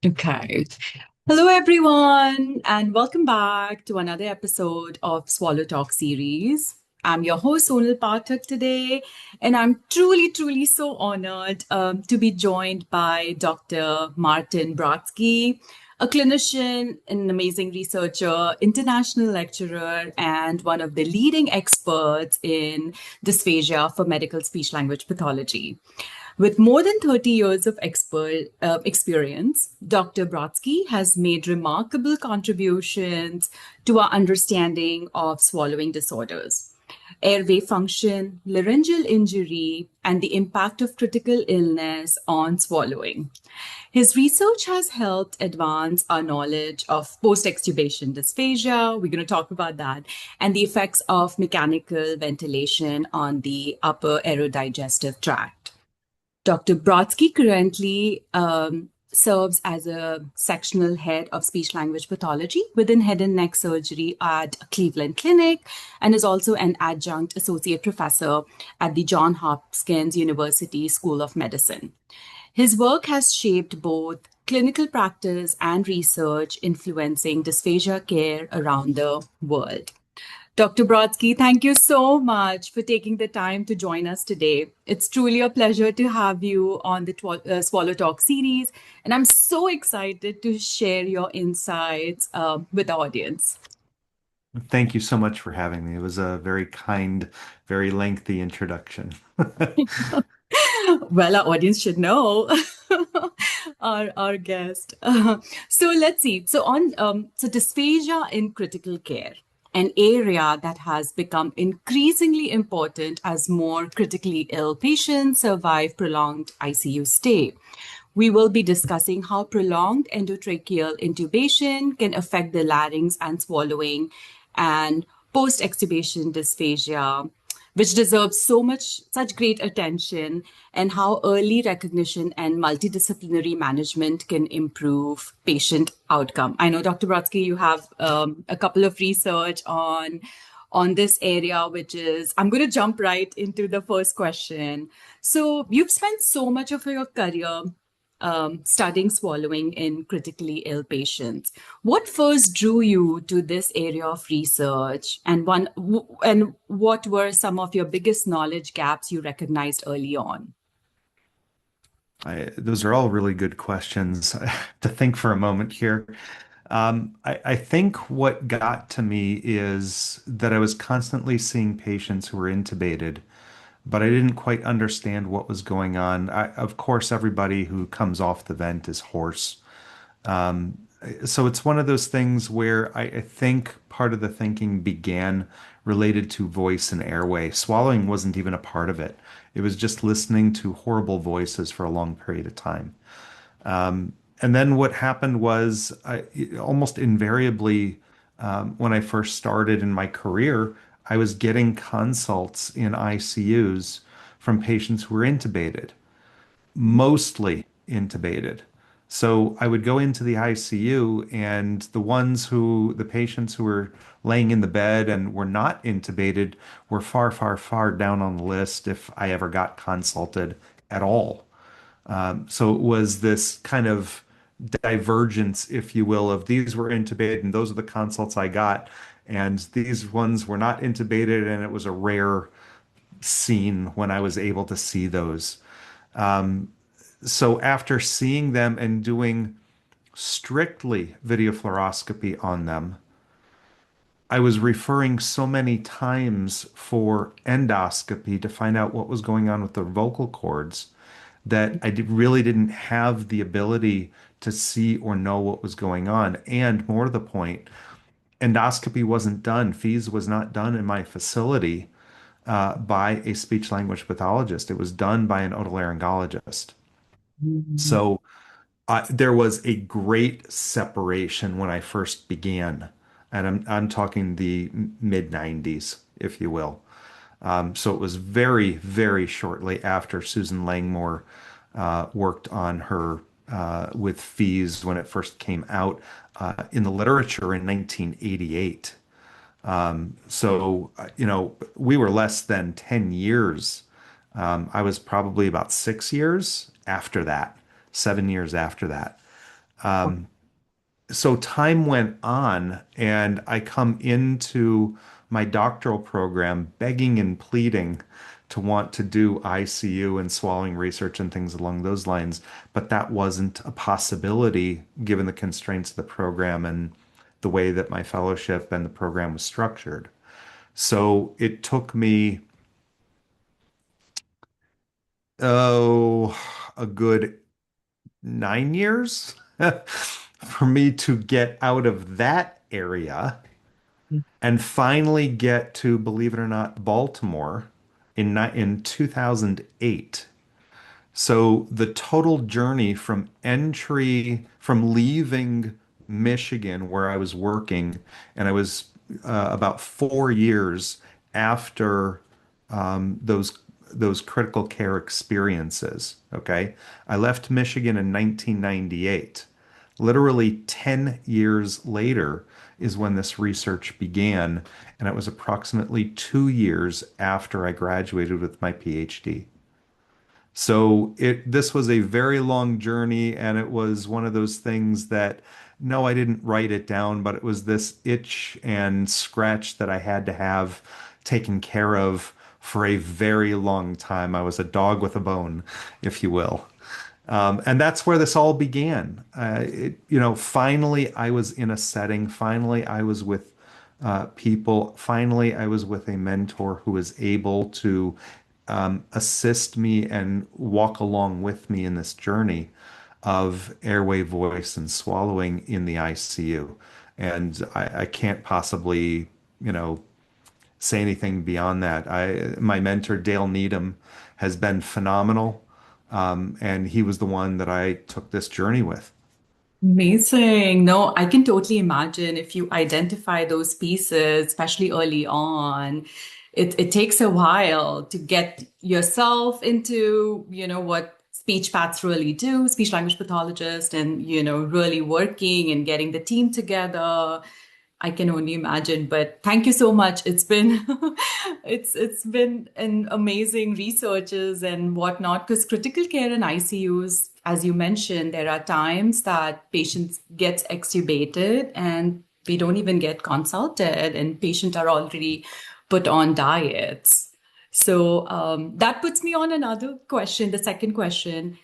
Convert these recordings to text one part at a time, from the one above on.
Okay. Hello, everyone, and welcome back to another episode of Swallow Talk series. I'm your host, Sonal Pathak, today, and I'm truly so honored to be joined by Dr. Martin Brodsky, a clinician, an amazing researcher, international lecturer, and one of the leading experts in dysphagia for medical speech language pathology. With more than 30 years of experience, Dr. Brodsky has made remarkable contributions to our understanding of swallowing disorders, airway function, laryngeal injury, and the impact of critical illness on swallowing. His research has helped advance our knowledge of post-extubation dysphagia. We're going to talk about that, and the effects of mechanical ventilation on the upper aerodigestive tract. Dr. Brodsky currently serves as a sectional head of speech language pathology within head and neck surgery at Cleveland Clinic and is also an adjunct associate professor at the Johns Hopkins University School of Medicine. His work has shaped both clinical practice and research, influencing dysphagia care around the world. Dr. Brodsky, thank you so much for taking the time to join us today. It's truly a pleasure to have you on the Swallow Talk series, and I'm so excited to share your insights with the audience. Thank you so much for having me. It was a very kind, very lengthy introduction. Well, our audience should know our guest. So let's see. So dysphagia in critical care, an area that has become increasingly important as more critically ill patients survive prolonged ICU stay. We will be discussing how prolonged endotracheal intubation can affect the larynx and swallowing, and post-extubation dysphagia, which deserves such great attention, and how early recognition and multidisciplinary management can improve patient outcome. I know, Dr. Brodsky, you have a couple of research on this area, which is, I'm going to jump right into the first question. So you've spent so much of your career studying swallowing in critically ill patients. What first drew you to this area of research, and what were some of your biggest knowledge gaps you recognized early on? Those are all really good questions to think for a moment here. I think what got to me is that I was constantly seeing patients who were intubated, but I didn't quite understand what was going on. Of course, everybody who comes off the vent is hoarse. So it's one of those things where I think part of the thinking began related to voice and airway. Swallowing wasn't even a part of it. It was just listening to horrible voices for a long period of time. And then what happened was almost invariably, when I first started in my career, I was getting consults in ICUs from patients who were intubated, mostly intubated. So I would go into the ICU, and the patients who were laying in the bed and were not intubated were far down on the list if I ever got consulted at all. So it was this kind of divergence, if you will, of these were intubated and those are the consults I got, and these ones were not intubated, and it was a rare scene when I was able to see those. So after seeing them and doing strictly video fluoroscopy on them, I was referring so many times for endoscopy to find out what was going on with the vocal cords that really didn't have the ability to see or know what was going on. And more to the point, endoscopy wasn't done. FEES was not done in my facility by a speech language pathologist. It was done by an otolaryngologist. Mhm. So there was a great separation when I first began, and I'm talking the mid 90s, if you will. So it was very shortly after Susan Langmore worked on her with fees when it first came out in the literature in 1988. We were less than 10 years. I was probably about 6 years after that, 7 years after that. So time went on, and I come into my doctoral program begging and pleading to want to do ICU and swallowing research and things along those lines, but that wasn't a possibility given the constraints of the program and the way that my fellowship and the program was structured. So it took me, oh, a good 9 years for me to get out of that area and finally get to, believe it or not, Baltimore in 2008. So the total journey from leaving Michigan where I was working, and I was about 4 years after those critical care experiences. Okay, I left Michigan in 1998. Literally 10 years later is when this research began, and it was approximately 2 years after I graduated with my PhD. So this was a very long journey, and it was one of those things that no, I didn't write it down, but it was this itch and scratch that I had to have taken care of for a very long time. I was a dog with a bone, if you will. And that's where this all began. Finally, I was in a setting. Finally, I was with people. Finally, I was with a mentor who was able to assist me and walk along with me in this journey of airway, voice, and swallowing in the ICU. And I can't possibly, you know, say anything beyond that. My mentor, Dale Needham, has been phenomenal. And he was the one that I took this journey with. Amazing. No, I can totally imagine if you identify those pieces, especially early on, it takes a while to get yourself into, what speech paths really do, speech language pathologist, and, really working and getting the team together. I can only imagine, but thank you so much. It's been it's been an amazing researches and whatnot because critical care and ICUs, as you mentioned, there are times that patients get extubated and we don't even get consulted, and patients are already put on diets. So that puts me on another question, the second question.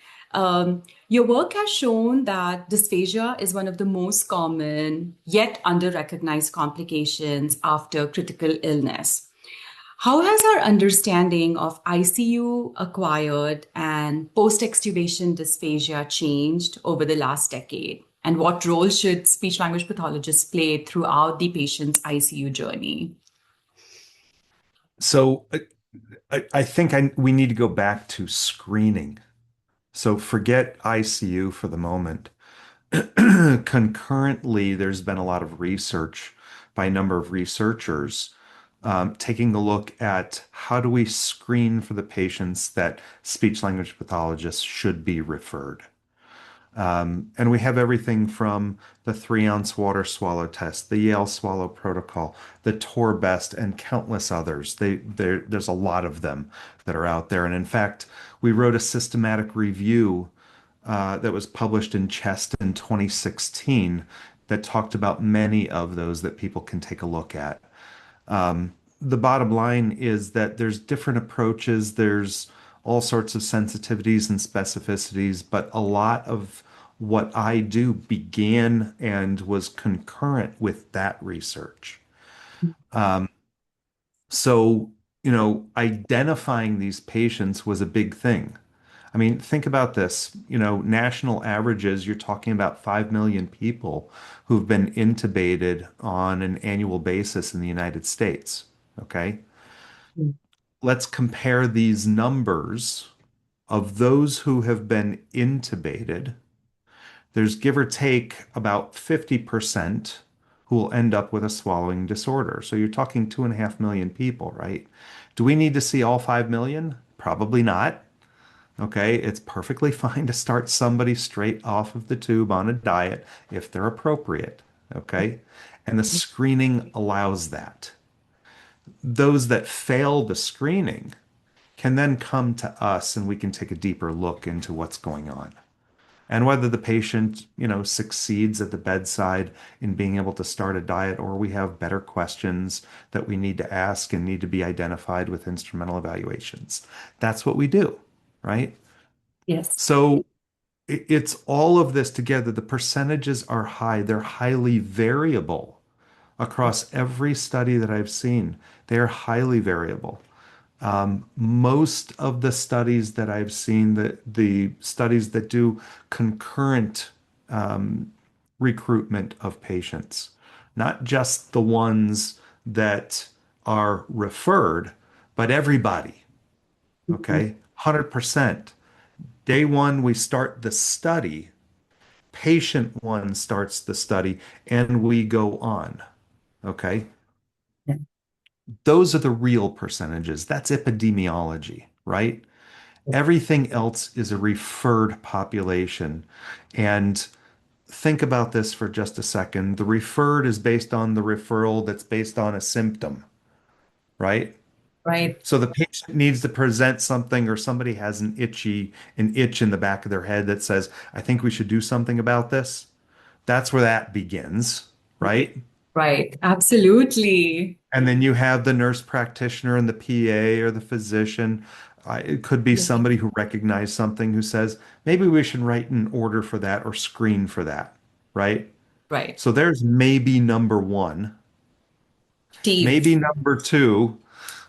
Your work has shown that dysphagia is one of the most common yet under-recognized complications after critical illness. How has our understanding of ICU acquired and post-extubation dysphagia changed over the last decade? And what role should speech language pathologists play throughout the patient's ICU journey? So I think we need to go back to screening. So forget ICU for the moment. Concurrently, there's been a lot of research by a number of researchers taking a look at how do we screen for the patients that speech language pathologists should be referred. And we have everything from the 3 ounce water swallow test, the Yale swallow protocol, the Tor Best, and countless others. There's a lot of them that are out there. And in fact, we wrote a systematic review that was published in Chest in 2016 that talked about many of those that people can take a look at. The bottom line is that there's different approaches, there's all sorts of sensitivities and specificities, but a lot of what I do began and was concurrent with that research. So, identifying these patients was a big thing. I mean, think about this. National averages, you're talking about 5 million people who've been intubated on an annual basis in the United States. Okay. Let's compare these numbers of those who have been intubated. There's give or take about 50% who will end up with a swallowing disorder. So you're talking 2.5 million people, right? Do we need to see all 5 million? Probably not. Okay, it's perfectly fine to start somebody straight off of the tube on a diet if they're appropriate. Okay, and the screening allows that. Those that fail the screening can then come to us and we can take a deeper look into what's going on. and whether the patient, succeeds at the bedside in being able to start a diet, or we have better questions that we need to ask and need to be identified with instrumental evaluations. That's what we do, right? Yes. So it's all of this together. The percentages are high. They're highly variable across every study that I've seen. They are highly variable. Most of the studies that I've seen, the studies that do concurrent recruitment of patients, not just the ones that are referred, but everybody, Mhm. okay? 100%. Day one, we start the study. Patient one starts the study, and we go on, okay? Yeah. Those are the real percentages. That's epidemiology, right? Everything else is a referred population. And think about this for just a second. The referred is based on the referral that's based on a symptom, right? Right. So the patient needs to present something, or somebody has an itch in the back of their head that says, I think we should do something about this. That's where that begins, right? Right. Absolutely. And then you have the nurse practitioner and the PA or the physician. It could be Yeah. somebody who recognized something who says, maybe we should write an order for that or screen for that, right? Right. So there's maybe number one. Steve. Maybe number two,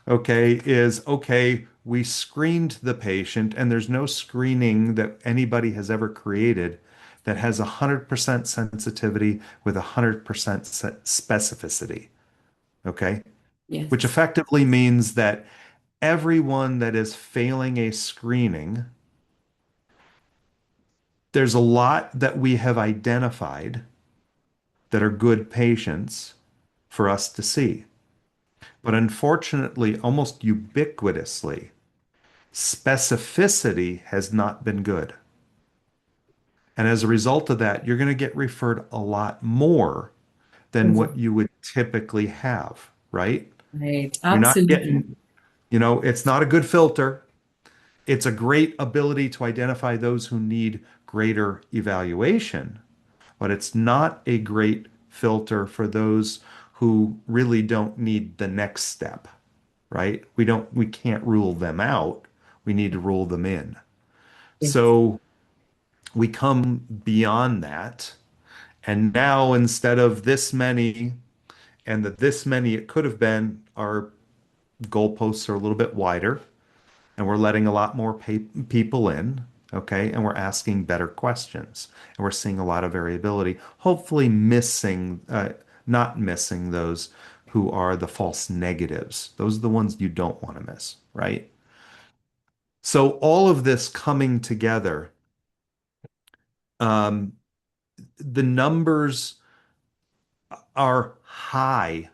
okay, is okay, we screened the patient, and there's no screening that anybody has ever created that has 100% sensitivity with 100% specificity, okay? Which Yes. effectively means that everyone that is failing a screening, there's a lot that we have identified that are good patients for us to see. But unfortunately, almost ubiquitously, specificity has not been good. And as a result of that, you're going to get referred a lot more than Mhm. what you would typically have, right? Right. You're not Absolutely. getting, it's not a good filter. It's a great ability to identify those who need greater evaluation, but it's not a great filter for those who really don't need the next step, right? We can't rule them out. We need to rule them in. Yes. So we come beyond that. And now instead of this many and this many it could have been, our goalposts are a little bit wider, and we're letting a lot more people in, okay? And we're asking better questions, and we're seeing a lot of variability, hopefully not missing those who are the false negatives. Those are the ones you don't want to miss, right? So all of this coming together, um, the numbers are high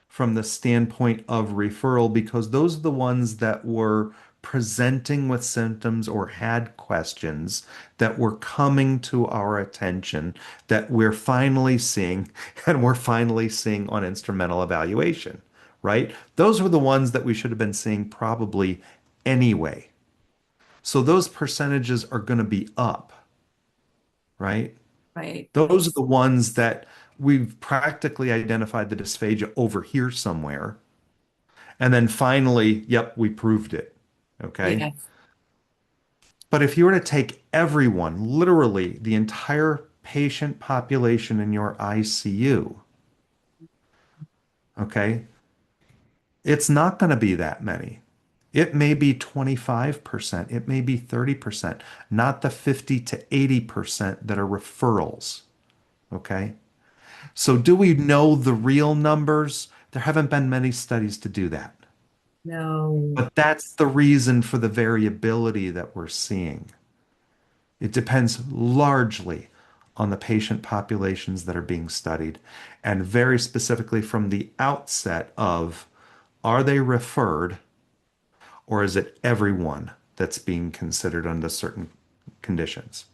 from the standpoint of referral, because those are the ones that were presenting with symptoms or had questions that were coming to our attention, that we're finally seeing, and we're finally seeing on instrumental evaluation, right? Those were the ones that we should have been seeing probably anyway. So those percentages are going to be up, right? Right. Those are the ones that we've practically identified the dysphagia over here somewhere. And then finally, yep, we proved it. Okay. Yes. But if you were to take everyone, literally the entire patient population in your ICU, okay, it's not going to be that many. It may be 25%, it may be 30%, not the 50 to 80% that are referrals. Okay. So do we know the real numbers? There haven't been many studies to do that. No. But that's the reason for the variability that we're seeing. It depends largely on the patient populations that are being studied, and very specifically from the outset of, are they referred, or is it everyone that's being considered under certain conditions?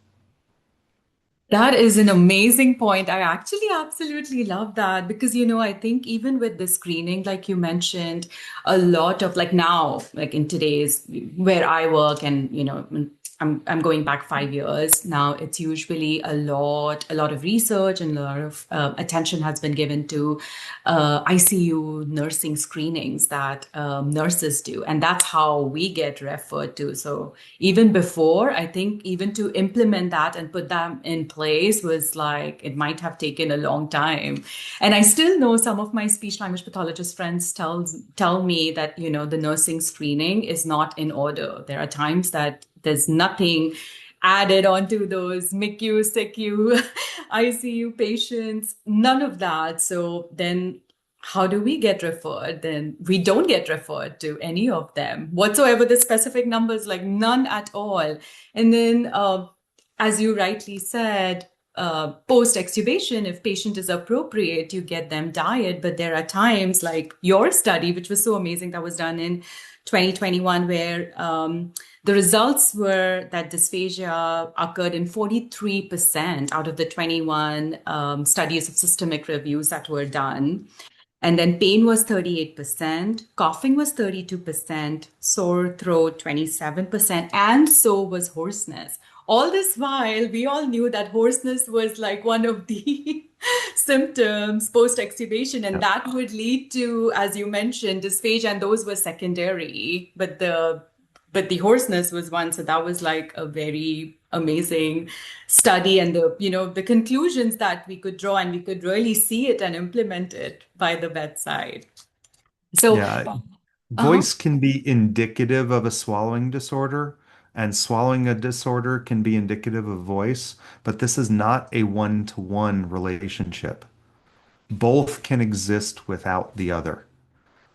That is an amazing point. I actually absolutely love that because, I think even with the screening, like you mentioned, a lot of like now, like in today's where I work and, I'm going back 5 years now. It's usually a lot of research and a lot of attention has been given to ICU nursing screenings that nurses do, and that's how we get referred to. So even before, I think even to implement that and put them in place was like it might have taken a long time. And I still know some of my speech language pathologist friends tell me that, the nursing screening is not in order. There are times that there's nothing added onto those MICU, SICU, ICU patients, none of that. So then how do we get referred? Then we don't get referred to any of them whatsoever. The specific numbers, like none at all. And then, as you rightly said, post-extubation, if patient is appropriate, you get them diet. But there are times like your study, which was so amazing, that was done in 2021, where the results were that dysphagia occurred in 43% out of the 21 studies of systemic reviews that were done. And then pain was 38%, coughing was 32%, sore throat 27%, and so was hoarseness. All this while, we all knew that hoarseness was like one of the symptoms post extubation, and Yeah. that would lead to, as you mentioned, dysphagia, and those were secondary. But the hoarseness was one, so that was like a very amazing study, and the conclusions that we could draw, and we could really see it and implement it by the bedside. So, Yeah. uh-huh. Voice can be indicative of a swallowing disorder, and swallowing a disorder can be indicative of voice, but this is not a one-to-one relationship. Both can exist without the other.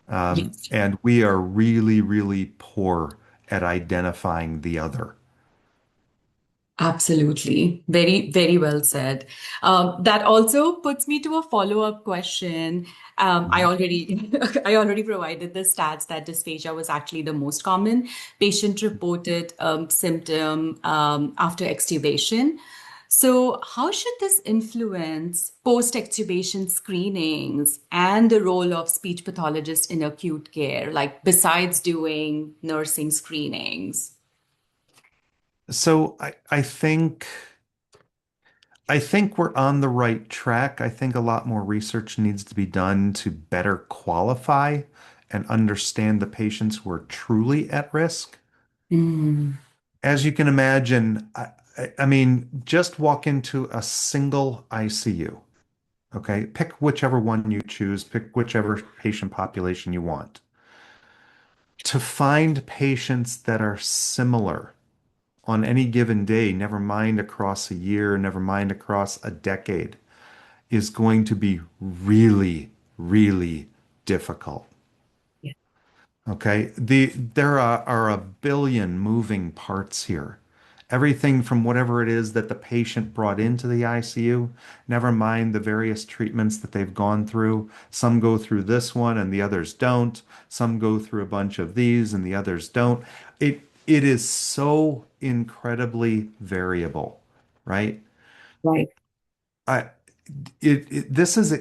Yes. And we are really, really poor at identifying the other. Absolutely. Very, very well said. That also puts me to a follow-up question. I Mhm. already I already provided the stats that dysphagia was actually the most common patient-reported symptom after extubation. So, how should this influence post-extubation screenings and the role of speech pathologists in acute care, like besides doing nursing screenings? So I think we're on the right track. I think a lot more research needs to be done to better qualify and understand the patients who are truly at risk. Mm, As you can imagine, I mean, just walk into a single ICU, okay? Pick whichever one you choose, pick whichever patient population you want. To find patients that are similar on any given day, never mind across a year, never mind across a decade, is going to be really, really difficult. yeah. Okay. There are a billion moving parts here. Everything from whatever it is that the patient brought into the ICU, never mind the various treatments that they've gone through. Some go through this one and the others don't. Some go through a bunch of these and the others don't. It is so incredibly variable, right? Right. I this is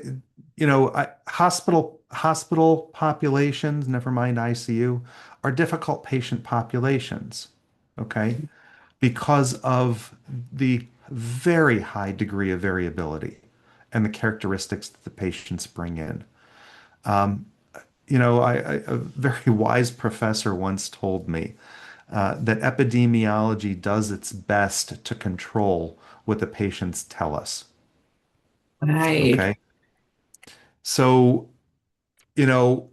hospital populations, never mind ICU, are difficult patient populations, okay? Because of the very high degree of variability and the characteristics that the patients bring in. A very wise professor once told me that epidemiology does its best to control what the patients tell us. Right. Okay. So, you know,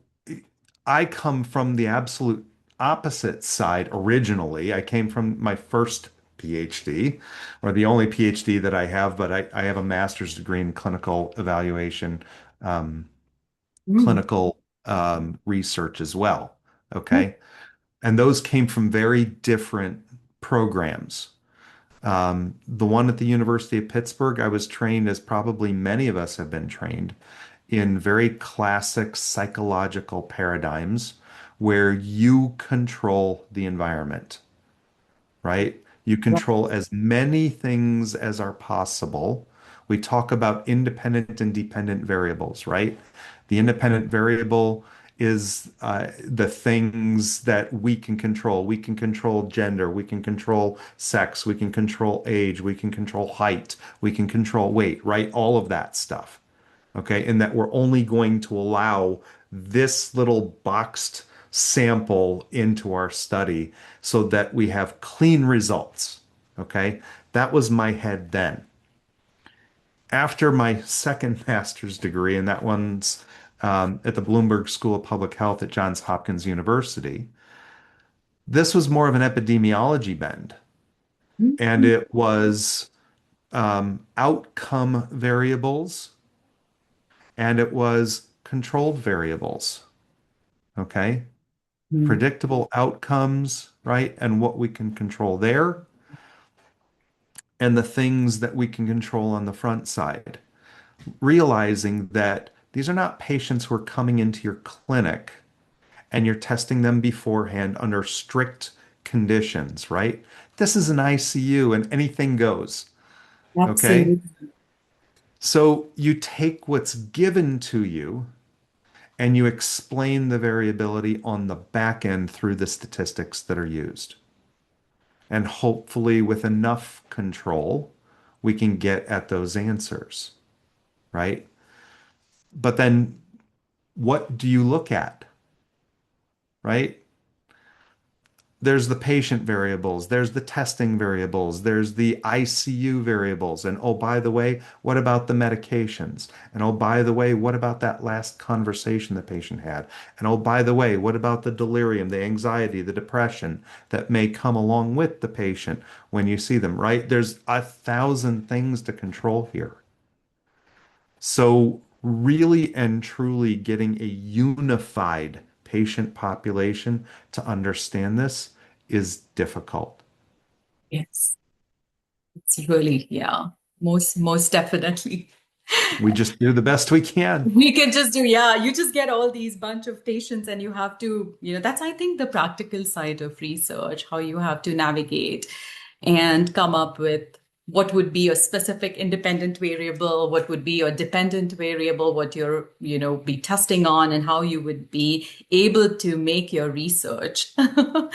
I come from the absolute opposite side originally. I came from my first PhD, or the only PhD that I have, but I have a master's degree in clinical evaluation, um, Mm. clinical research as well. Okay. And those came from very different programs. The one at the University of Pittsburgh, I was trained, as probably many of us have been trained, in very classic psychological paradigms where you control the environment, right? You control as many things as are possible. We talk about independent and dependent variables, right? The independent variable is the things that we can control. We can control gender, we can control sex, we can control age, we can control height, we can control weight, right? All of that stuff. Okay. And that we're only going to allow this little boxed sample into our study so that we have clean results. Okay. That was my head then. After my second master's degree, and that one's at the Bloomberg School of Public Health at Johns Hopkins University, this was more of an epidemiology bend. And Mhm. it was outcome variables and it was controlled variables. Okay. Predictable outcomes, right? And what we can control there, and the things that we can control on the front side. Realizing that these are not patients who are coming into your clinic and you're testing them beforehand under strict conditions, right? This is an ICU and anything goes. Okay. Absolutely. So you take what's given to you and you explain the variability on the back end through the statistics that are used. And hopefully, with enough control, we can get at those answers, right? But then what do you look at, right? There's the patient variables, there's the testing variables, there's the ICU variables. And oh, by the way, what about the medications? And oh, by the way, what about that last conversation the patient had? And oh, by the way, what about the delirium, the anxiety, the depression that may come along with the patient when you see them, right? There's 1,000 things to control here. So, really and truly getting a unified patient population to understand this is difficult. Yes. It's really, yeah, most definitely. We just do the best we can. We can just do, yeah, you just get all these bunch of patients and you have to, that's, I think, the practical side of research, how you have to navigate and come up with what would be a specific independent variable, what would be a dependent variable, what you're, be testing on, and how you would be able to make your research Yeah.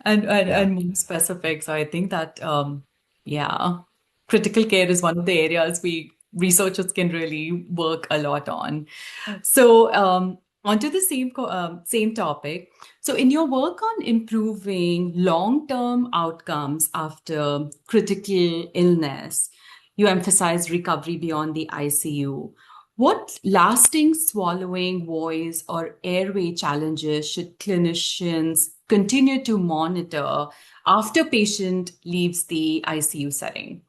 and more specific. So I think that, yeah, critical care is one of the areas we researchers can really work a lot on. So, onto the same topic. So, in your work on improving long-term outcomes after critical illness, you emphasize recovery beyond the ICU. What lasting swallowing, voice, or airway challenges should clinicians continue to monitor after patient leaves the ICU setting?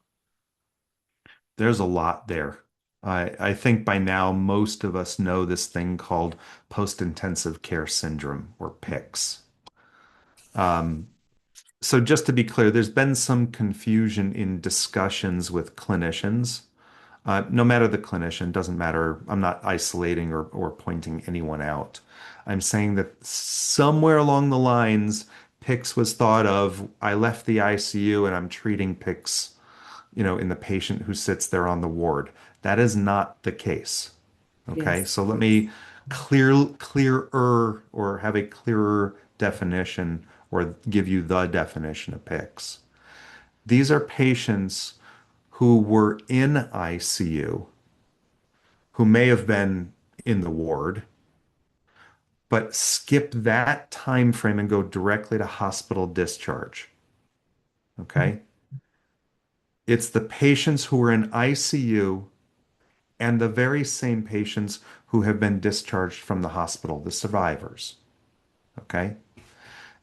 There's a lot there. I think by now most of us know this thing called post-intensive care syndrome or PICS. Um, so just to be clear, there's been some confusion in discussions with clinicians. No matter the clinician, doesn't matter. I'm not isolating or pointing anyone out. I'm saying that somewhere along the lines, PICS was thought of, I left the ICU and I'm treating PICS, in the patient who sits there on the ward. That is not the case. Okay, Yes. so let me clearer or have a clearer definition or give you the definition of PICS. These are patients who were in ICU, who may have been in the ward, but skip that time frame and go directly to hospital discharge. Okay? It's the patients who are in ICU and the very same patients who have been discharged from the hospital, the survivors. Okay?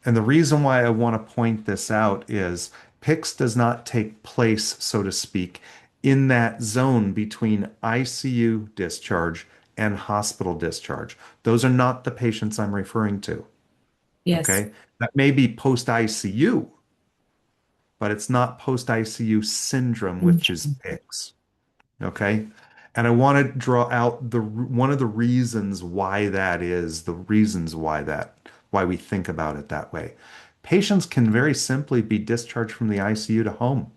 And the reason why I want to point this out is PICS does not take place, so to speak, in that zone between ICU discharge and hospital discharge. Those are not the patients I'm referring to. Yes. Okay? That may be post ICU, but it's not post ICU syndrome, which is PICS. Okay. And I want to draw out one of the reasons why that is, the reasons why we think about it that way. Patients can very simply be discharged from the ICU to home.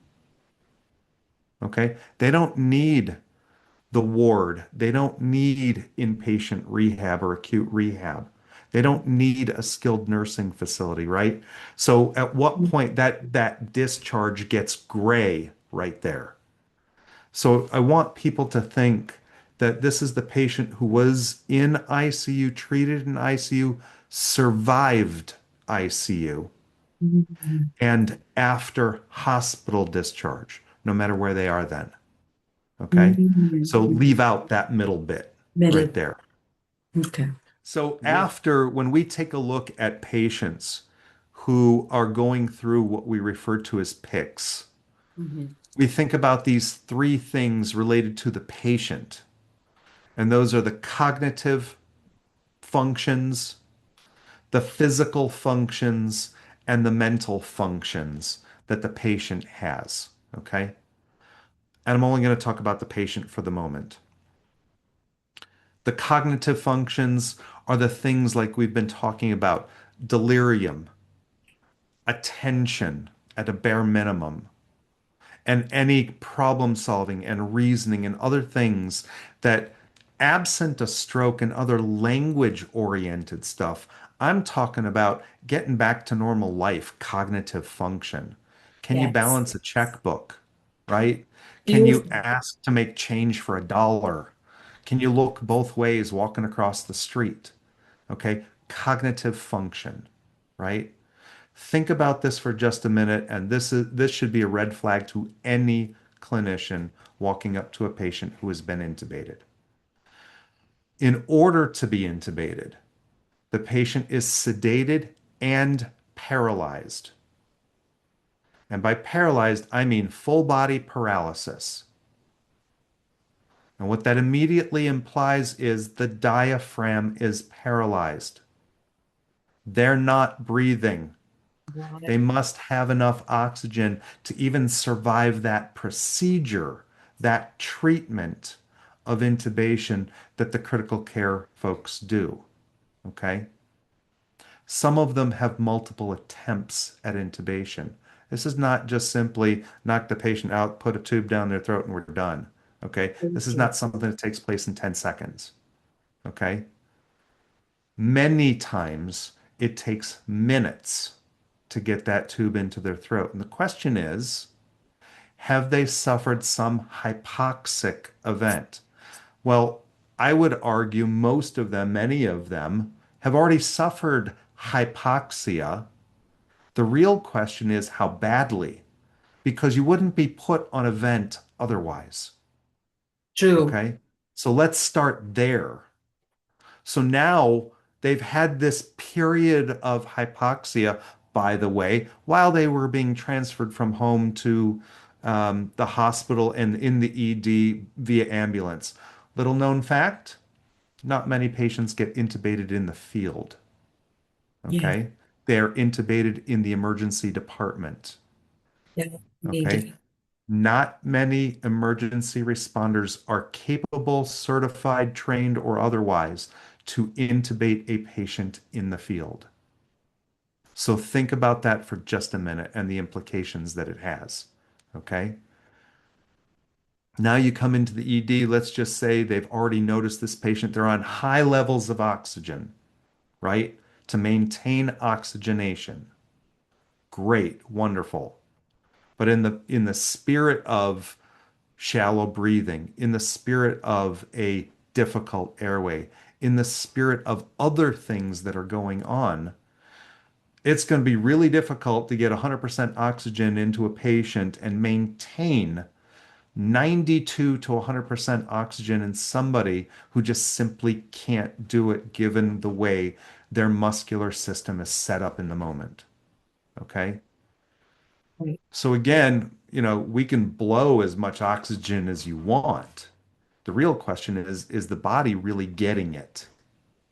Okay. They don't need the ward. They don't need inpatient rehab or acute rehab. They don't need a skilled nursing facility, right? So at what point that discharge gets gray right there. So I want people to think that this is the patient who was in ICU, treated in ICU, survived ICU, Mhm. and after hospital discharge, no matter where they are then. Okay. So Mhm. leave out that middle bit right Middle. there. Okay. So Yeah. after, when we take a look at patients who are going through what we refer to as PICS, Mhm. we think about these three things related to the patient. And those are the cognitive functions, the physical functions, and the mental functions that the patient has. Okay. And I'm only going to talk about the patient for the moment. The cognitive functions are the things like we've been talking about: delirium, attention at a bare minimum, and any problem solving and reasoning and other things that, absent a stroke and other language oriented stuff, I'm talking about getting back to normal life, cognitive function. Can you Yes. balance a checkbook, right? Can you Beautiful. ask to make change for a dollar? Can you look both ways walking across the street? Okay, cognitive function, right? Think about this for just a minute, and this should be a red flag to any clinician walking up to a patient who has been intubated. In order to be intubated, the patient is sedated and paralyzed. And by paralyzed, I mean full body paralysis. And what that immediately implies is the diaphragm is paralyzed. They're not breathing. They Right. must have enough oxygen to even survive that procedure, that treatment of intubation that the critical care folks do. Okay. Some of them have multiple attempts at intubation. This is not just simply knock the patient out, put a tube down their throat, and we're done. Okay. Very This is true. not something that takes place in 10 seconds. Okay. Many times it takes minutes to get that tube into their throat. And the question is, have they suffered some hypoxic event? Well, I would argue most of them, many of them, have already suffered hypoxia. The real question is how badly, because you wouldn't be put on a vent otherwise. True. Okay? So let's start there. So now they've had this period of hypoxia, by the way, while they were being transferred from home to the hospital and in the ED via ambulance. Little known fact, not many patients get intubated in the field. Yeah. Okay. They're intubated in the emergency department. Yeah. Okay. Needed. Not many emergency responders are capable, certified, trained, or otherwise to intubate a patient in the field. So think about that for just a minute and the implications that it has. Okay. Now you come into the ED, let's just say they've already noticed this patient, they're on high levels of oxygen, right? To maintain oxygenation. Great, wonderful. But in the spirit of shallow breathing, in the spirit of a difficult airway, in the spirit of other things that are going on, it's going to be really difficult to get 100% oxygen into a patient and maintain 92 to 100% oxygen in somebody who just simply can't do it given the way their muscular system is set up in the moment. Okay. Right. So again, we can blow as much oxygen as you want. The real question is the body really getting it?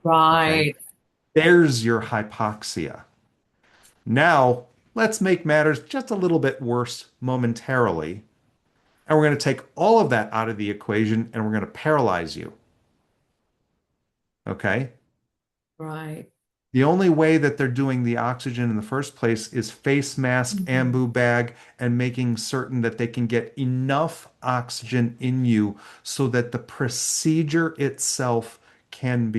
Okay. Right. There's your hypoxia. Now, let's make matters just a little bit worse momentarily. And we're going to take all of that out of the equation and we're going to paralyze you. Okay. Right. The only way that they're doing the oxygen in the first place is face mask, Mhm. ambu bag, and making certain that they can get enough oxygen in you so that the procedure itself can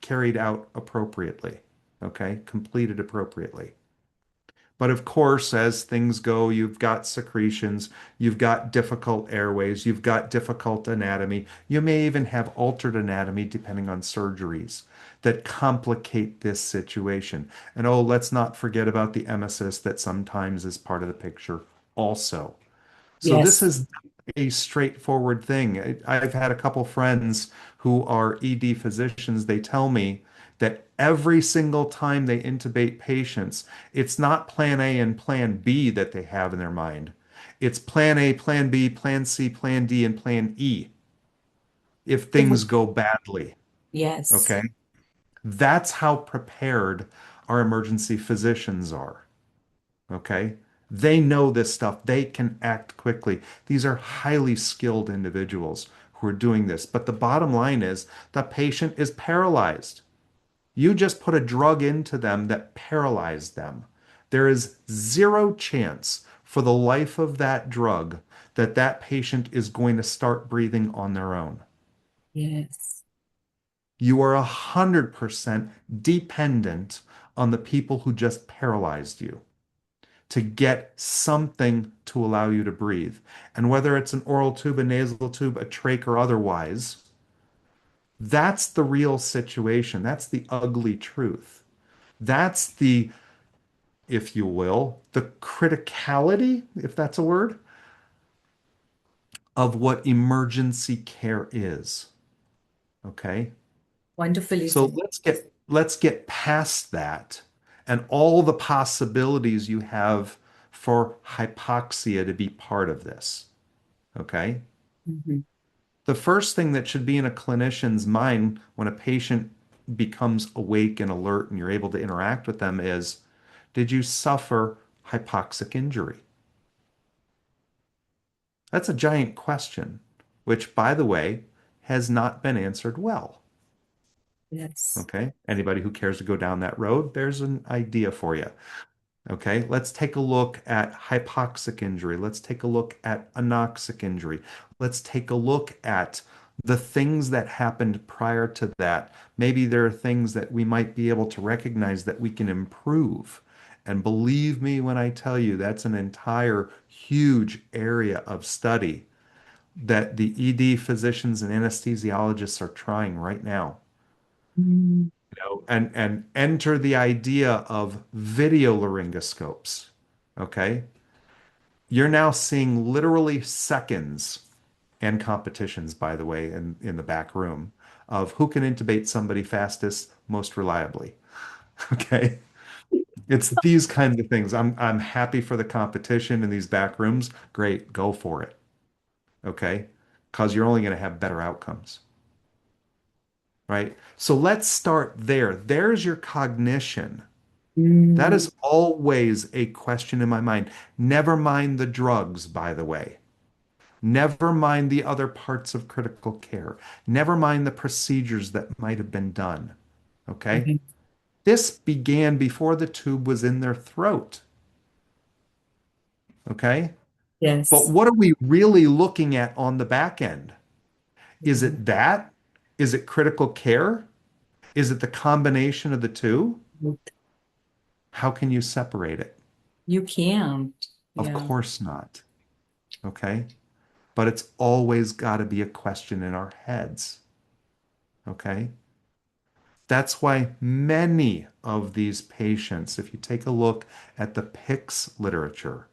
carried out appropriately, okay, completed appropriately. But of course, as things go, you've got secretions, you've got difficult airways, you've got difficult anatomy. You may even have altered anatomy depending on surgeries that complicate this situation. And oh, let's not forget about the emesis that sometimes is part of the picture also. So this Yes. is a straightforward thing. I've had a couple friends who are ED physicians. They tell me that every single time they intubate patients, it's not plan A and plan B that they have in their mind. It's plan A, plan B, plan C, plan D, and plan E if things go badly. Yes. Okay. That's how prepared our emergency physicians are. Okay. They know this stuff. They can act quickly. These are highly skilled individuals who are doing this. But the bottom line is the patient is paralyzed. You just put a drug into them that paralyzed them. There is zero chance for the life of that drug that that patient is going to start breathing on their own. Yes. You are 100% dependent on the people who just paralyzed you to get something to allow you to breathe. And whether it's an oral tube, a nasal tube, a trach, or otherwise, that's the real situation. That's the ugly truth. That's the, if you will, the criticality, if that's a word, of what emergency care is. Okay? Wonderfully So said. let's get past that and all the possibilities you have for hypoxia to be part of this. Okay? Mhm. The first thing that should be in a clinician's mind when a patient becomes awake and alert and you're able to interact with them is, did you suffer hypoxic injury? That's a giant question, which, by the way, has not been answered well. Yes. Okay? Anybody who cares to go down that road, there's an idea for you. Okay, let's take a look at hypoxic injury. Let's take a look at anoxic injury. Let's take a look at the things that happened prior to that. Maybe there are things that we might be able to recognize that we can improve. And believe me when I tell you, that's an entire huge area of study that the ED physicians and anesthesiologists are trying right now. Mm. And enter the idea of video laryngoscopes. Okay. You're now seeing literally seconds and competitions, by the way, in the back room of who can intubate somebody fastest, most reliably. Okay. It's these kinds of things. I'm happy for the competition in these back rooms. Great, go for it. Okay. Because you're only going to have better outcomes. Right. So let's start there. There's your cognition. That Mm. is always a question in my mind. Never mind the drugs, by the way. Never mind the other parts of critical care. Never mind the procedures that might have been done. Okay? Okay. This began before the tube was in their throat. Okay? But Yes. what are we really looking at on the back end? Is Yeah. it that? Is it critical care? Is it the combination of the two? How can you separate it? You can't. Of Yeah. course not. Okay? But it's always got to be a question in our heads. Okay. That's why many of these patients, if you take a look at the PICS literature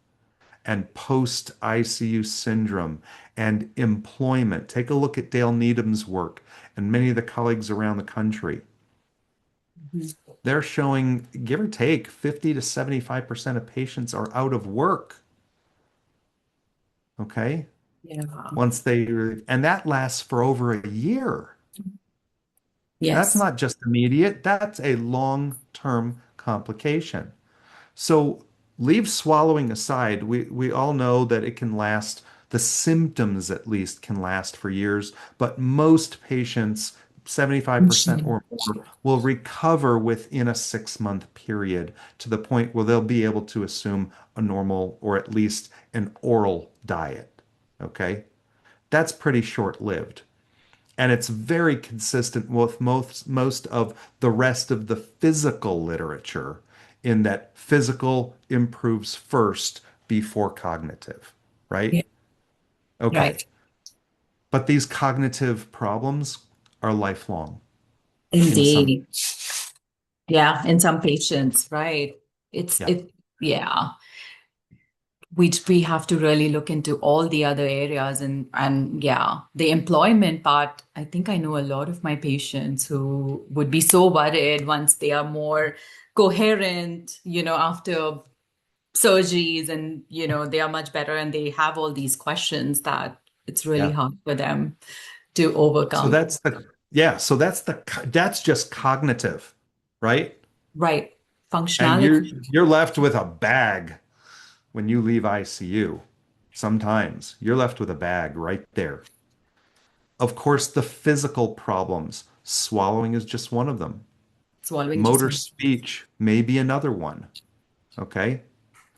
and post ICU syndrome and employment, take a look at Dale Needham's work and many of the colleagues around the country. Mhm. They're showing, give or take, 50 to 75% of patients are out of work. Okay. Yeah. Once they, and that lasts for over a year. That's Yes. not just immediate, that's a long-term complication. So leave swallowing aside. We all know that it can last, the symptoms at least can last for years, but most patients, 75% or more, will recover within a 6-month period to the point where they'll be able to assume a normal or at least an oral diet. Okay? That's pretty short-lived. And it's very consistent with most of the rest of the physical literature in that physical improves first before cognitive, right? Yeah. Okay. Right. But these cognitive problems are lifelong in some. Indeed. Yeah. In some patients, right. It's Yeah. it. Yeah. We have to really look into all the other areas and yeah, the employment part. I think I know a lot of my patients who would be so worried once they are more coherent, after surgeries and they are much better and they have all these questions that it's really Yeah. hard for them to So overcome. that's just cognitive, right? Right. And Functionality. you're left with a bag when you leave ICU. Sometimes you're left with a bag right there. Of course, the physical problems, swallowing is just one of them. Swallowing just Motor one. speech may be another one. Okay.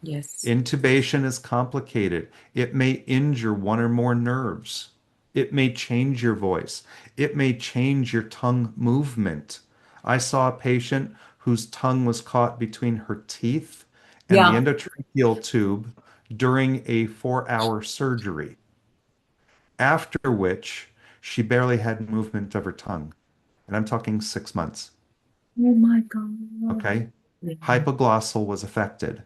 Yes. Intubation is complicated. It may injure one or more nerves. It may change your voice. It may change your tongue movement. I saw a patient whose tongue was caught between her teeth and the Yeah. endotracheal tube during a 4-hour surgery, after which she barely had movement of her tongue. And I'm talking 6 months. Oh my God. Okay. Yeah. Hypoglossal was affected.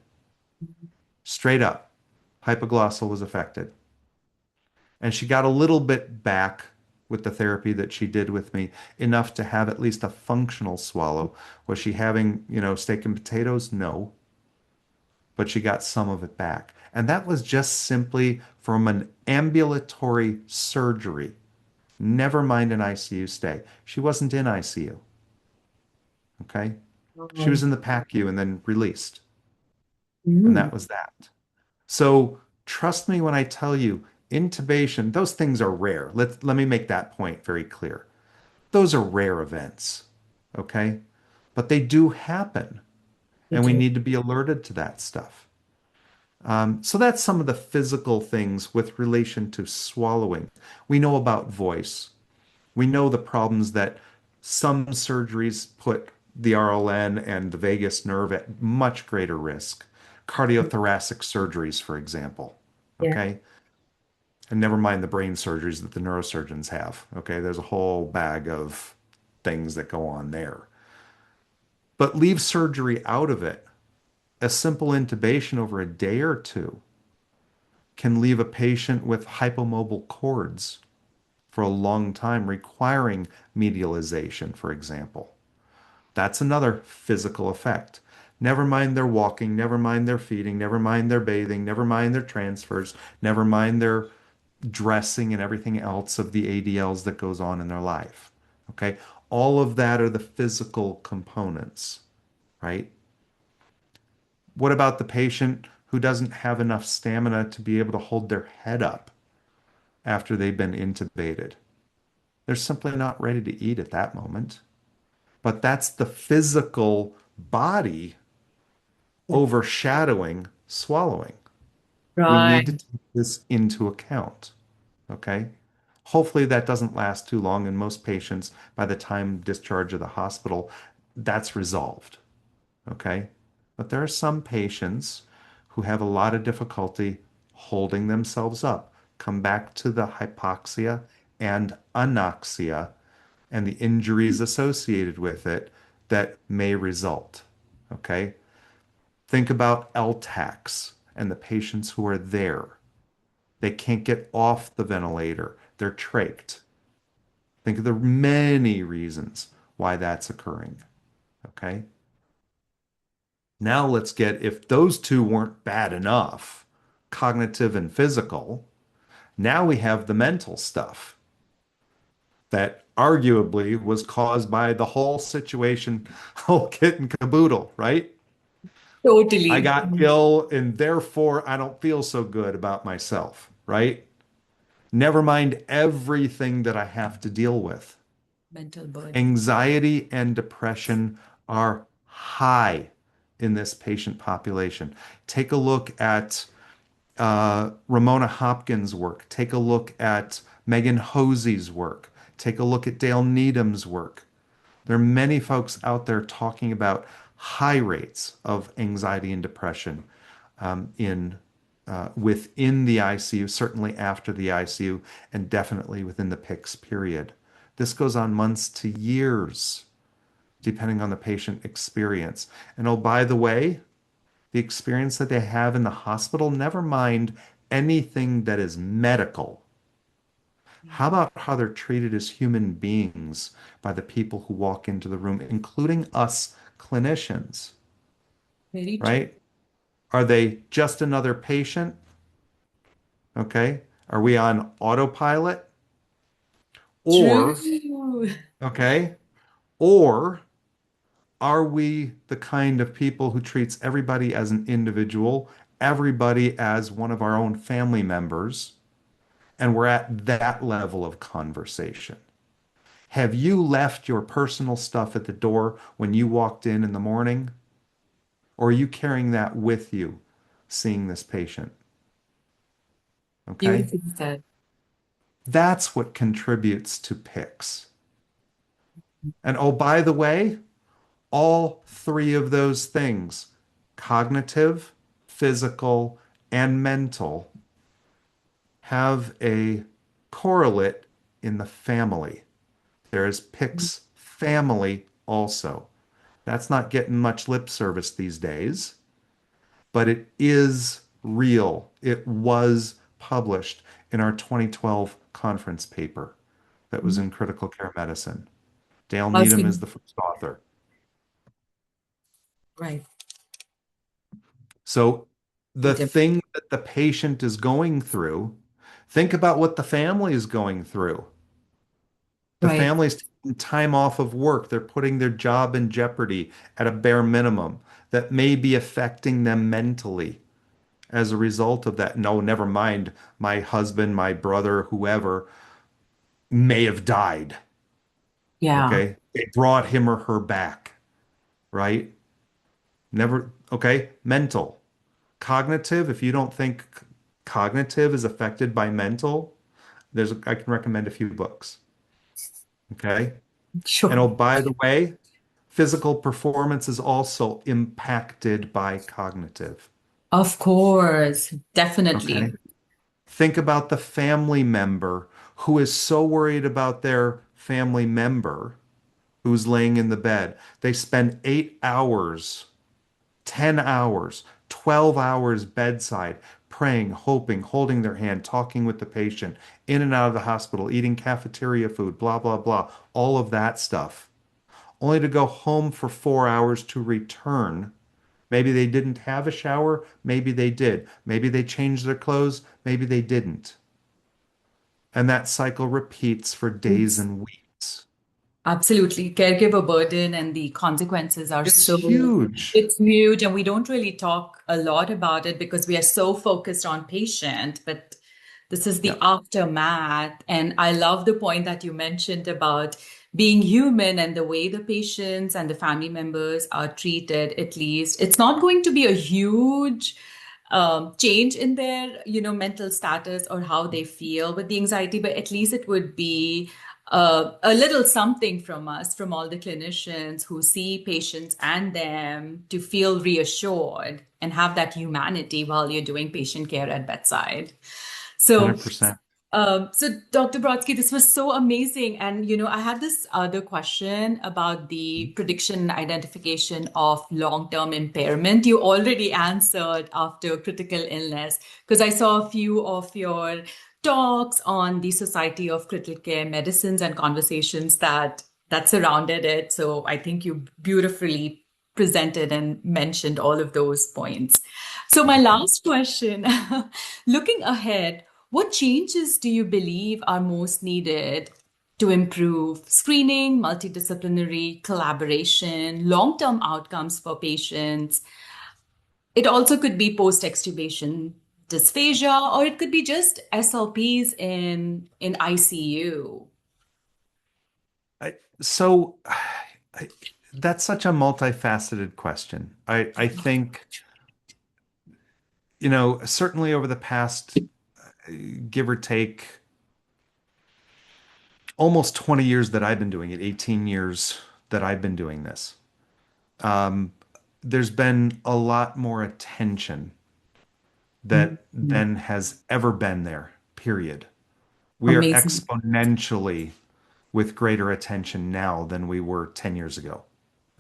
Straight up, hypoglossal was affected. And she got a little bit back with the therapy that she did with me, enough to have at least a functional swallow. Was she having, steak and potatoes? No, but she got some of it back. And that was just simply from an ambulatory surgery. Never mind an ICU stay. She wasn't in ICU. Okay. She was Um, in the PACU and then released. And mm, that was that. So trust me when I tell you, intubation, those things are rare. Let me make that point very clear. Those are rare events, okay? But they do happen, they and we do. need to be alerted to that stuff. So that's some of the physical things with relation to swallowing. We know about voice. We know the problems that some surgeries put the RLN and the vagus nerve at much greater risk. Cardiothoracic surgeries, for example. Yeah. Okay. And never mind the brain surgeries that the neurosurgeons have. Okay. There's a whole bag of things that go on there. But leave surgery out of it. A simple intubation over a day or two can leave a patient with hypomobile cords for a long time, requiring medialization, for example. That's another physical effect. Never mind their walking, never mind their feeding, never mind their bathing, never mind their transfers, never mind their dressing and everything else of the ADLs that goes on in their life. Okay? All of that are the physical components, right? What about the patient who doesn't have enough stamina to be able to hold their head up after they've been intubated? They're simply not ready to eat at that moment. But that's the physical body Yeah. overshadowing swallowing. We need to Right. take this into account. Okay. Hopefully that doesn't last too long. And most patients, by the time discharge of the hospital, that's resolved. Okay. But there are some patients who have a lot of difficulty holding themselves up. Come back to the hypoxia and anoxia and the injuries associated with it that may result. Okay. Think about LTACs and the patients who are there. They can't get off the ventilator. They're trached. Think of the many reasons why that's occurring. Okay. Now let's get, if those two weren't bad enough, cognitive and physical, now we have the mental stuff that arguably was caused by the whole situation, whole kit and caboodle, right? I Totally. got ill and therefore I don't feel so good about myself, right? Never mind everything that I have to deal with. Mental burden. Anxiety and depression are high in this patient population. Take a look at Ramona Hopkins' work. Take a look at Megan Hosey's work. Take a look at Dale Needham's work. There are many folks out there talking about high rates of anxiety and depression in within the ICU, certainly after the ICU, and definitely within the PICS period. This goes on months to years, depending on the patient experience. And oh, by the way, the experience that they have in the hospital, never mind anything that is medical. How about how they're treated as human beings by the people who walk into the room, including us clinicians, Very true. right? Are they just another patient? Okay. Are we on autopilot? True. Or, okay, or are we the kind of people who treats everybody as an individual, everybody as one of our own family members, and we're at that level of conversation? Have you left your personal stuff at the door when you walked in the morning? Or are you carrying that with you, seeing this patient? Okay? Beautifully said. That's what contributes to PICS. And oh, by the way, all three of those things, cognitive, physical, and mental, have a correlate in the family. There is PICS family also. That's not getting much lip service these days, but it is real. It was published in our 2012 conference paper that was in Critical Care Medicine. Dale Needham is Awesome. the first author. Right. So the Right. thing that the patient is going through, think about what the family is going through. The Right. family's taking time off of work. They're putting their job in jeopardy at a bare minimum that may be affecting them mentally as a result of that. No, never mind. My husband, my brother, whoever may have died. Yeah. Okay. They brought him or her back, right? Never, okay. Mental. Cognitive, if you don't think cognitive is affected by mental, I can recommend a few books. Okay. And Sure. oh, by the way, physical performance is also impacted by cognitive. Of course. Okay. Definitely. Think about the family member who is so worried about their family member who's laying in the bed. They spend 8 hours, 10 hours, 12 hours bedside, praying, hoping, holding their hand, talking with the patient, in and out of the hospital, eating cafeteria food, blah, blah, blah, all of that stuff, only to go home for 4 hours to return. Maybe they didn't have a shower, maybe they did. Maybe they changed their clothes, maybe they didn't. And that cycle repeats for days It's and weeks. absolutely. Caregiver burden and the consequences are It's so, huge. it's huge, and we don't really talk a lot about it because we are so focused on patient, but this is the Yeah, aftermath. And I love the point that you mentioned about being human and the way the patients and the family members are treated, at least. It's not going to be a huge change in their, mental status or how they feel with the anxiety, but at least it would be a little something from us, from all the clinicians who see patients and them to feel reassured and have that humanity while you're doing patient care at bedside. So 100%. so, Dr. Brodsky, this was so amazing. And, I had this other question about the prediction and identification of long-term impairment. You already answered after critical illness, because I saw a few of your talks on the Society of Critical Care Medicines and conversations that surrounded it. So I think you beautifully presented and mentioned all of those points. So my Thank you. last question, looking ahead, what changes do you believe are most needed to improve screening, multidisciplinary collaboration, long-term outcomes for patients? It also could be post-extubation dysphagia, or it could be just SLPs in ICU. So I, that's such a multifaceted question. I think, certainly over the past, give or take, almost 20 years that I've been doing it, 18 years that I've been doing this, um, there's been a lot more attention that Mhm. than has ever been there, period. We are Amazing. exponentially with greater attention now than we were 10 years ago.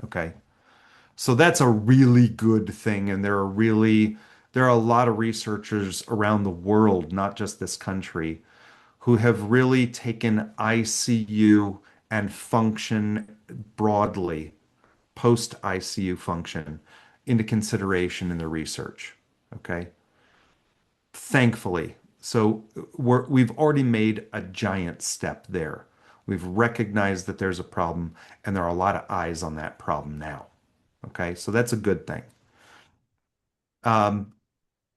Okay. So that's a really good thing. And there are a lot of researchers around the world, not just this country, who have really taken ICU and function broadly, post ICU function, into consideration in the research. Okay. Thankfully. So we've already made a giant step there. We've recognized that there's a problem, and there are a lot of eyes on that problem now. Okay, so that's a good thing. Um,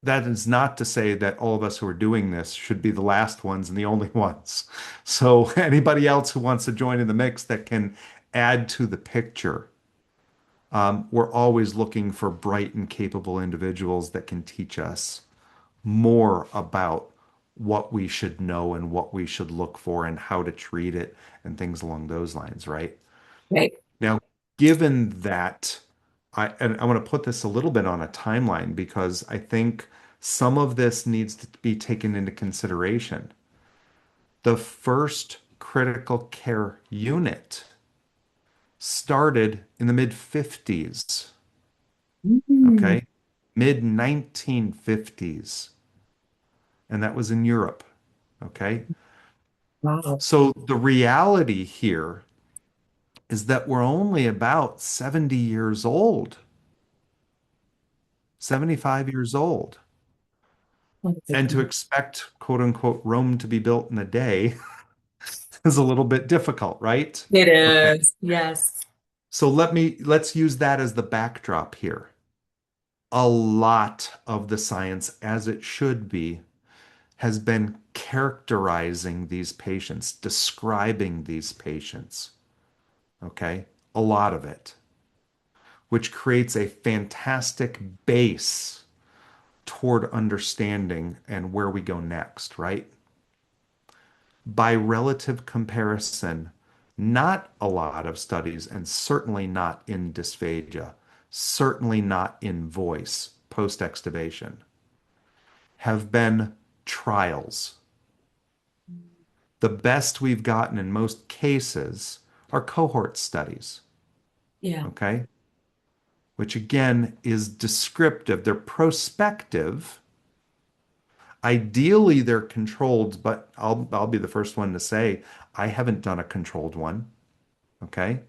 that is not to say that all of us who are doing this should be the last ones and the only ones. So anybody else who wants to join in the mix that can add to the picture, we're always looking for bright and capable individuals that can teach us more about what we should know and what we should look for and how to treat it and things along those lines, right? Right. Now, given that, I want to put this a little bit on a timeline because I think some of this needs to be taken into consideration. The first critical care unit started in the mid 50s, Mhm. okay? Mid 1950s, and that was in Europe, okay? Wow. So the reality here is that we're only about 70 years old, 75 years old. Oh, And to goodness. expect, quote unquote, Rome to be built in a day is a little bit difficult, right? It Okay. is. Yes. So let's use that as the backdrop here. A lot of the science, as it should be, has been characterizing these patients, describing these patients. Okay. A lot of it, which creates a fantastic base toward understanding and where we go next, right? By relative comparison, not a lot of studies, and certainly not in dysphagia, certainly not in voice post-extubation, have been trials. The best we've gotten in most cases are cohort studies, Yeah. okay? Which again is descriptive. They're prospective. Ideally, they're controlled, but I'll be the first one to say I haven't done a controlled one. Okay.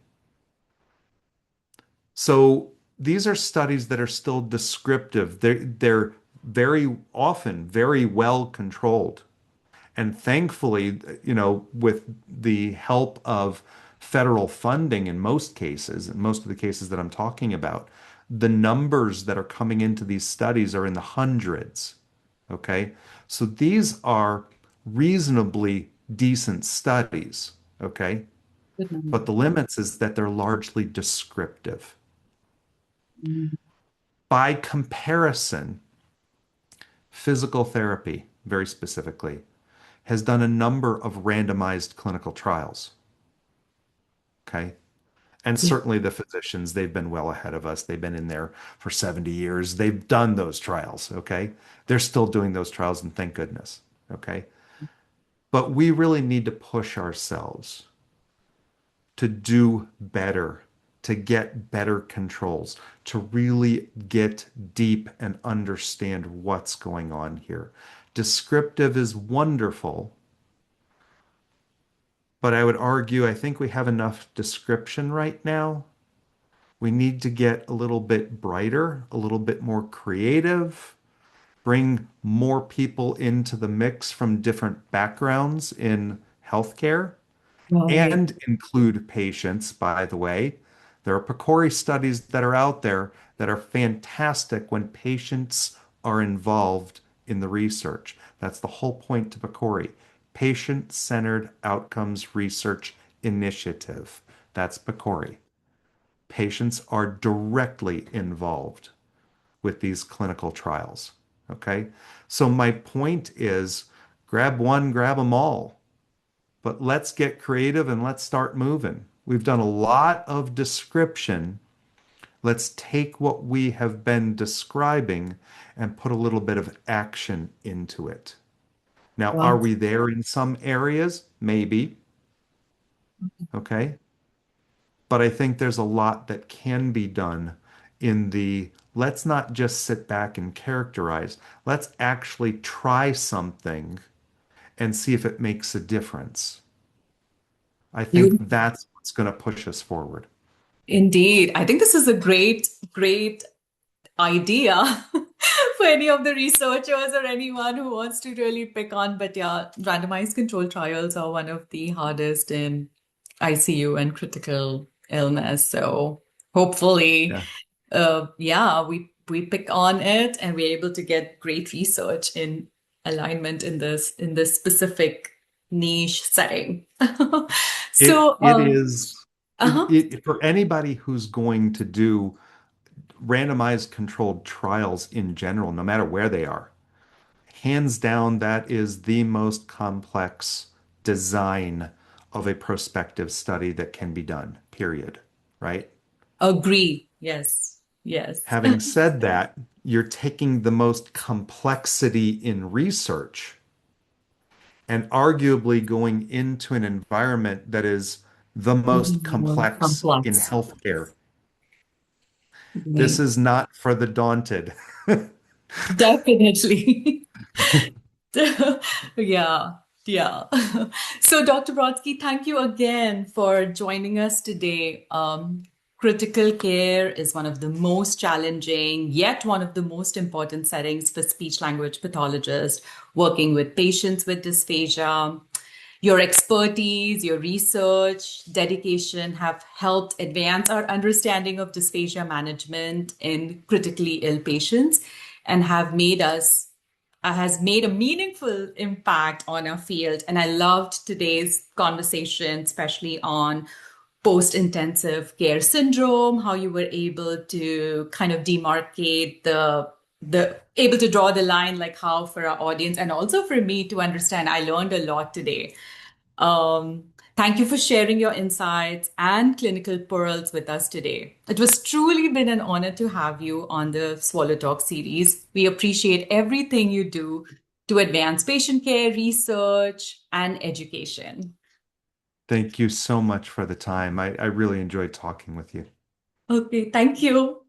So these are studies that are still descriptive. They're very often very well controlled. And thankfully, with the help of federal funding in most cases, in most of the cases that I'm talking about, the numbers that are coming into these studies are in the hundreds. Okay. So these are reasonably decent studies. Okay. Goodness. But the limits is that they're largely descriptive. Mm. By comparison, physical therapy, very specifically, has done a number of randomized clinical trials. Okay. And Yeah. certainly the physicians, they've been well ahead of us. They've been in there for 70 years. They've done those trials. Okay. They're still doing those trials, and thank goodness. Okay. But we really need to push ourselves to do better, to get better controls, to really get deep and understand what's going on here. Descriptive is wonderful, but I would argue I think we have enough description right now. We need to get a little bit brighter, a little bit more creative, bring more people into the mix from different backgrounds in healthcare Right. and include patients, by the way. There are PCORI studies that are out there that are fantastic when patients are involved in the research. That's the whole point to PCORI, Patient-Centered Outcomes Research Initiative. That's PCORI. Patients are directly involved with these clinical trials. Okay. So my point is grab one, grab them all, but let's get creative and let's start moving. We've done a lot of description. Let's take what we have been describing and put a little bit of action into it. Now, are Wow. we there in some areas? Maybe. Okay. But I think there's a lot that can be done in the let's not just sit back and characterize. Let's actually try something and see if it makes a difference. I think Beautiful. that's what's going to push us forward. Indeed. I think this is a great idea for any of the researchers or anyone who wants to really pick on. But yeah, randomized controlled trials are one of the hardest in ICU and critical illness. So hopefully, Yeah. yeah, we pick on it and we're able to get great research in alignment in this specific niche setting. It So, it is uh-huh. for anybody who's going to do randomized controlled trials in general, no matter where they are. Hands down, that is the most complex design of a prospective study that can be done, period. Right? Agree. Yes. Yes. Having said that, you're taking the most complexity in research and arguably going into an environment that is the most More complex in complex. healthcare. This Right. is not for the daunted. Definitely. Yeah, yeah. So, Dr. Brodsky, thank you again for joining us today. Critical care is one of the most challenging, yet one of the most important settings for speech language pathologists working with patients with dysphagia. Your expertise, your research, dedication have helped advance our understanding of dysphagia management in critically ill patients and have made us has made a meaningful impact on our field. And I loved today's conversation, especially on post-intensive care syndrome, how you were able to kind of demarcate the able to draw the line, like how for our audience and also for me to understand. I learned a lot today. um, Thank you for sharing your insights and clinical pearls with us today. It was truly been an honor to have you on the Swallow Talk series. We appreciate everything you do to advance patient care, research, and education. Thank you so much for the time. I really enjoyed talking with you. Okay, thank you.